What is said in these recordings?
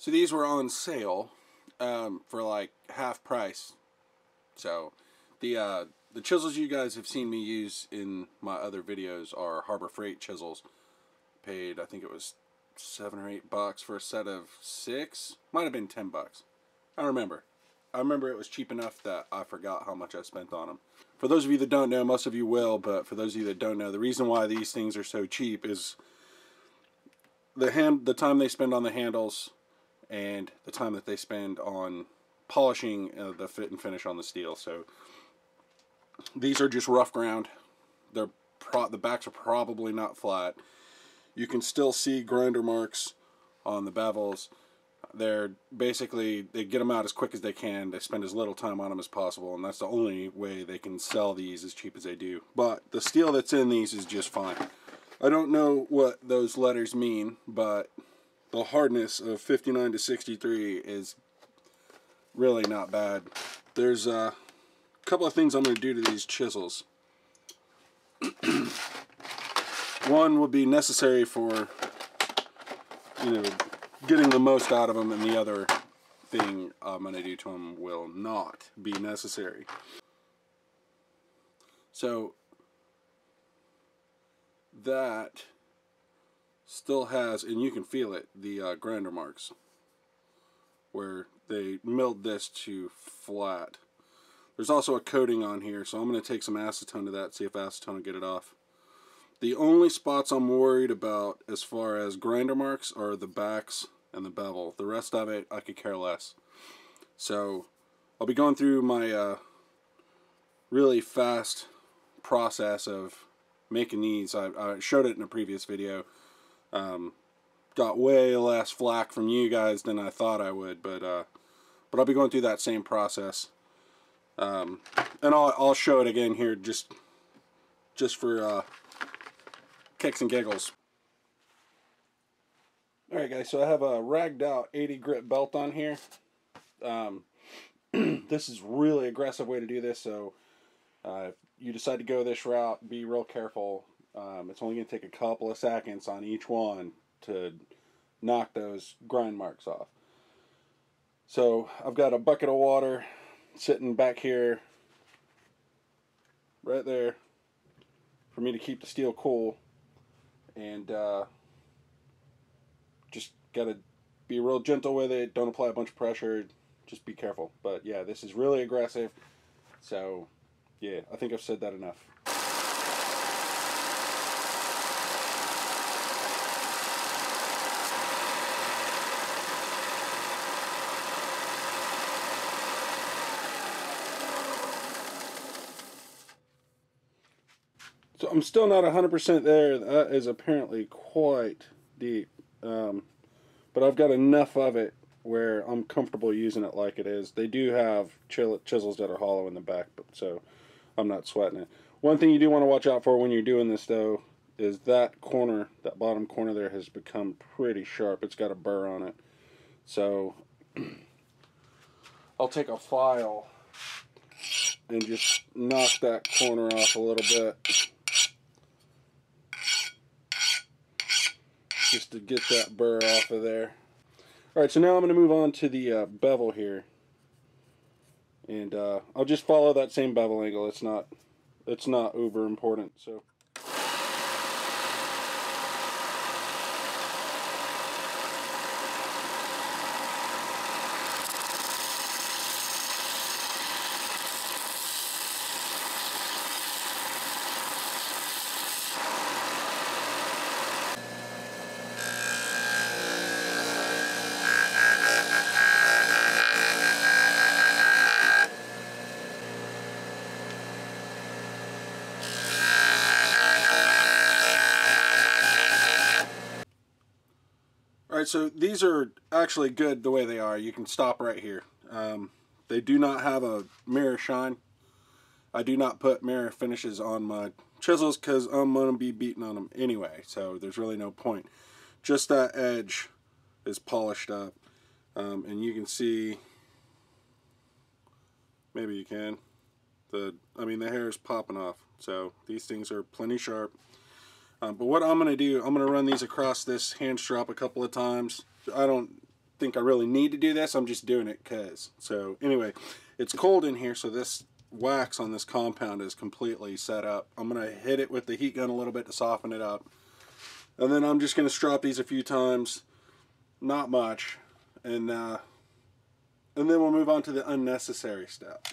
So these were on sale for like half price. So the chisels you guys have seen me use in my other videos are Harbor Freight chisels. Paid, I think it was $7 or $8 for a set of 6. Might have been $10. I don't remember. I remember it was cheap enough that I forgot how much I spent on them. For those of you that don't know, most of you will, but for those of you that don't know, the reason why these things are so cheap is the time they spend on the handles and the time that they spend on polishing the fit and finish on the steel. So these are just rough ground. The backs are probably not flat. You can still see grinder marks on the bevels. They're basically, they get them out as quick as they can. They spend as little time on them as possible, and that's the only way they can sell these as cheap as they do. But the steel that's in these is just fine. I don't know what those letters mean, but the hardness of 59 to 63 is really not bad. There's a couple of things I'm going to do to these chisels. One will be necessary for, getting the most out of them, and the other thing I'm going to do to them will not be necessary. So that still has, and you can feel it, the grinder marks where they milled this to flat. There's also a coating on here, so I'm going to take some acetone to that, see if acetone will get it off. The only spots I'm worried about as far as grinder marks are the backs and the bevel. The rest of it, I could care less. So I'll be going through my really fast process of making these. I showed it in a previous video. Got way less flack from you guys than I thought I would, but I'll be going through that same process. And I'll show it again here just for kicks and giggles. Alright guys, so I have a ragged out 80 grit belt on here. This is really aggressive way to do this, so if you decide to go this route, be real careful. It's only going to take a couple of seconds on each one to knock those grind marks off. So I've got a bucket of water sitting back here, right there, for me to keep the steel cool. And just gotta be real gentle with it. Don't apply a bunch of pressure. Just be careful. But yeah, this is really aggressive. So yeah, I think I've said that enough. So I'm still not 100% there. That is apparently quite deep. But I've got enough of it where I'm comfortable using it like it is. They do have chisels that are hollow in the back, so I'm not sweating it. One thing you do want to watch out for when you're doing this though is that corner, that bottom corner there has become pretty sharp. It's got a burr on it. So I'll take a file and just knock that corner off a little bit, just to get that burr off of there. Alright, so now I'm going to move on to the bevel here. And I'll just follow that same bevel angle. It's not uber important. So alright, so these are actually good the way they are. You can stop right here. They do not have a mirror shine. I do not put mirror finishes on my chisels because I'm going to be beating on them anyway, so there's really no point. Just that edge is polished up, and you can see, maybe you can, the hair is popping off. So these things are plenty sharp. But what I'm going to do, I'm going to run these across this hand strap a couple of times. I don't think I really need to do this. I'm just doing it because. So anyway, it's cold in here, so this wax on this compound is completely set up. I'm going to hit it with the heat gun a little bit to soften it up. And then I'm just going to strop these a few times, not much, and then we'll move on to the unnecessary step.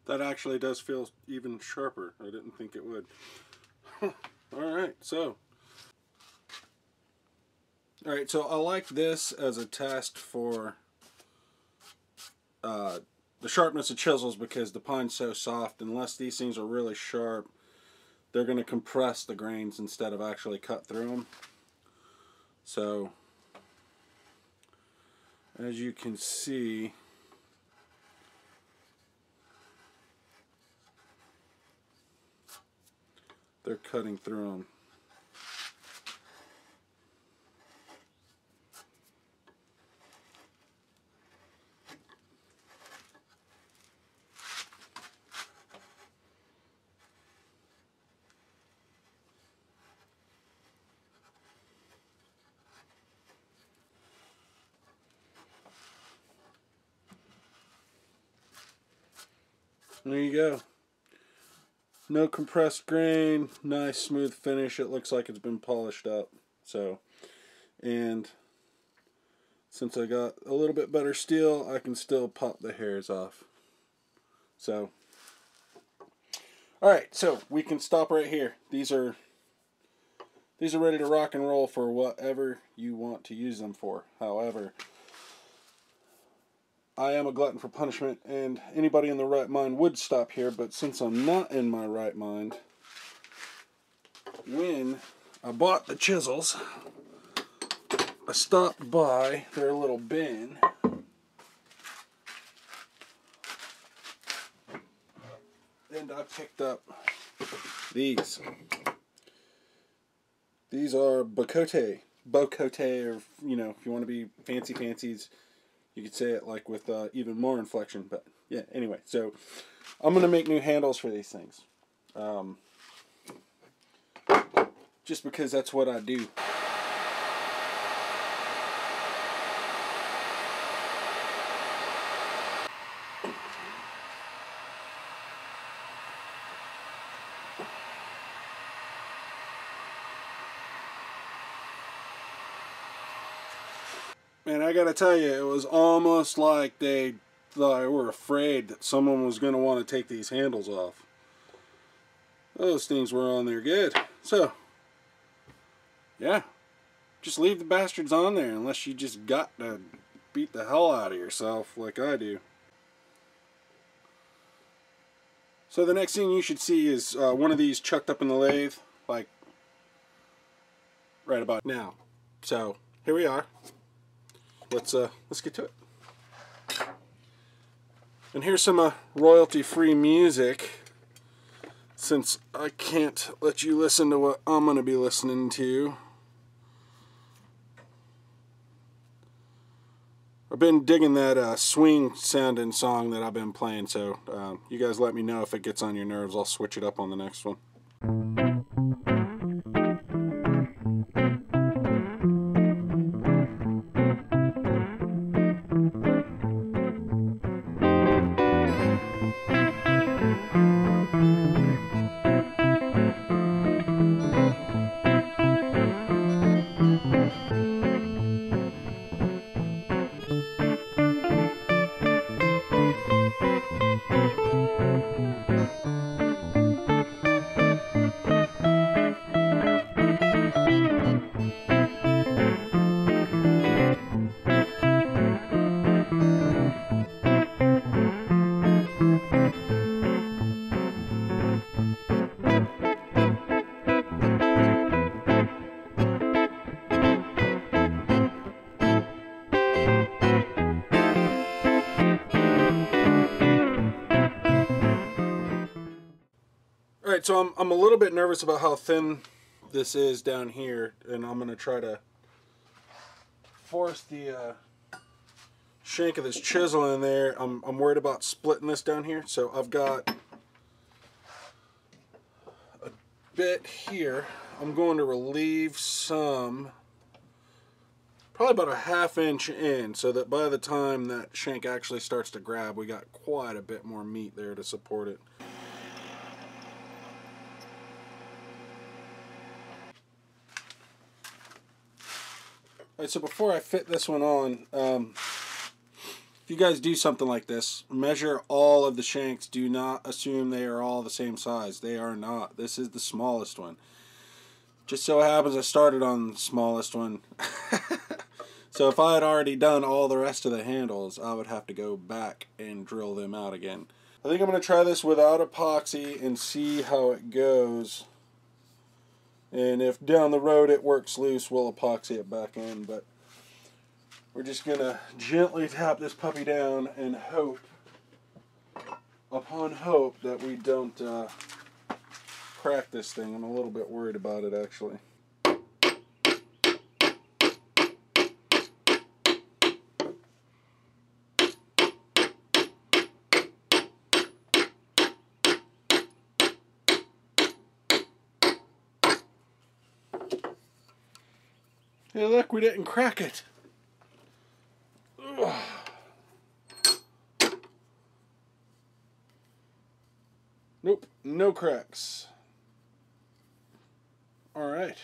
That actually does feel even sharper. I didn't think it would. Alright, so I like this as a test for the sharpness of chisels, because the pine's so soft. Unless these things are really sharp, they're going to compress the grains instead of actually cut through them. So, as you can see, they're cutting through them. There you go. No compressed grain, nice smooth finish. It looks like it's been polished up. So, and since I got a little bit better steel, I can still pop the hairs off. So, alright, so we can stop right here. These are ready to rock and roll for whatever you want to use them for. However, I am a glutton for punishment, and anybody in the right mind would stop here, but since I'm not in my right mind, when I bought the chisels, I stopped by their little bin and I picked up these. These are bocote, or, you know, if you want to be fancies, you could say it like with even more inflection, but yeah, anyway, so I'm going to make new handles for these things. Just because that's what I do. And I gotta tell you, it was almost like they were afraid that someone was going to want to take these handles off. Those things were on there good. So, yeah, just leave the bastards on there unless you just got to beat the hell out of yourself like I do. So the next thing you should see is one of these chucked up in the lathe, like right about now. So here we are. Let's get to it. And here's some royalty-free music, since I can't let you listen to what I'm going to be listening to. I've been digging that swing sounding song that I've been playing, so you guys let me know if it gets on your nerves. I'll switch it up on the next one. so I'm a little bit nervous about how thin this is down here, and I'm going to try to force the shank of this chisel in there. I'm worried about splitting this down here, so I've got a bit here. I'm going to relieve some, probably about a ½ inch in, so that by the time that shank actually starts to grab, we got quite a bit more meat there to support it. Alright, so before I fit this one on, if you guys do something like this, measure all of the shanks. Do not assume they are all the same size. They are not. This is the smallest one. Just so happens I started on the smallest one. So if I had already done all the rest of the handles, I would have to go back and drill them out again. I think I'm going to try this without epoxy and see how it goes. And if down the road it works loose, we'll epoxy it back in. But we're just going to gently tap this puppy down and hope, upon hope, that we don't crack this thing. I'm a little bit worried about it, actually. Hey, look, we didn't crack it. Ugh. Nope, no cracks. Alright.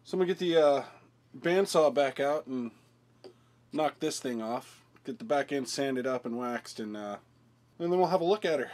So I'm going to get the bandsaw back out and knock this thing off. Get the back end sanded up and waxed, and then we'll have a look at her.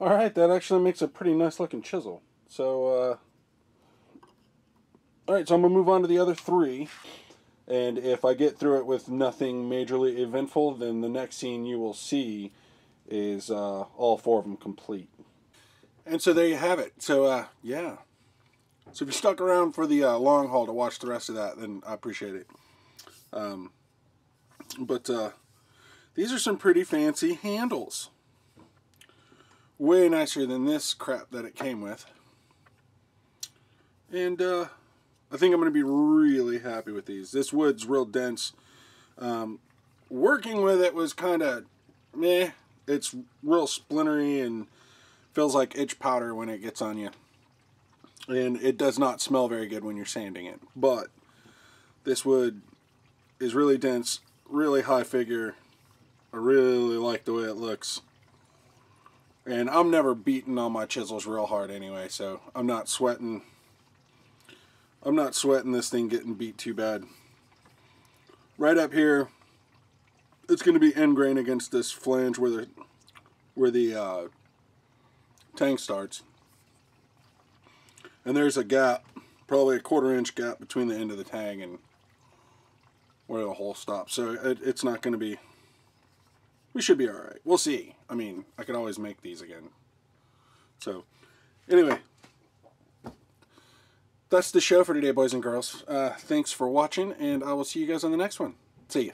Alright, that actually makes a pretty nice looking chisel. So, alright, so I'm going to move on to the other three. And if I get through it with nothing majorly eventful, then the next scene you will see is all 4 of them complete. And so there you have it. So, yeah. So if you stuck around for the long haul to watch the rest of that, then I appreciate it. But these are some pretty fancy handles. Way nicer than this crap that it came with. And I think I'm going to be really happy with these. This wood's real dense. Working with it was kind of meh. It's real splintery and feels like itch powder when it gets on you. And it does not smell very good when you're sanding it. But this wood is really dense, really high figure. I really like the way it looks. And I'm never beating on my chisels real hard anyway, so I'm not sweating this thing getting beat too bad. Right up here, it's going to be end grain against this flange where the tang starts. And there's a gap, probably a 1/4 inch gap between the end of the tang and where the hole stops. So it's not going to be, we should be alright. We'll see. I mean, I can always make these again. So, anyway, that's the show for today, boys and girls. Thanks for watching, and I will see you guys on the next one. See ya.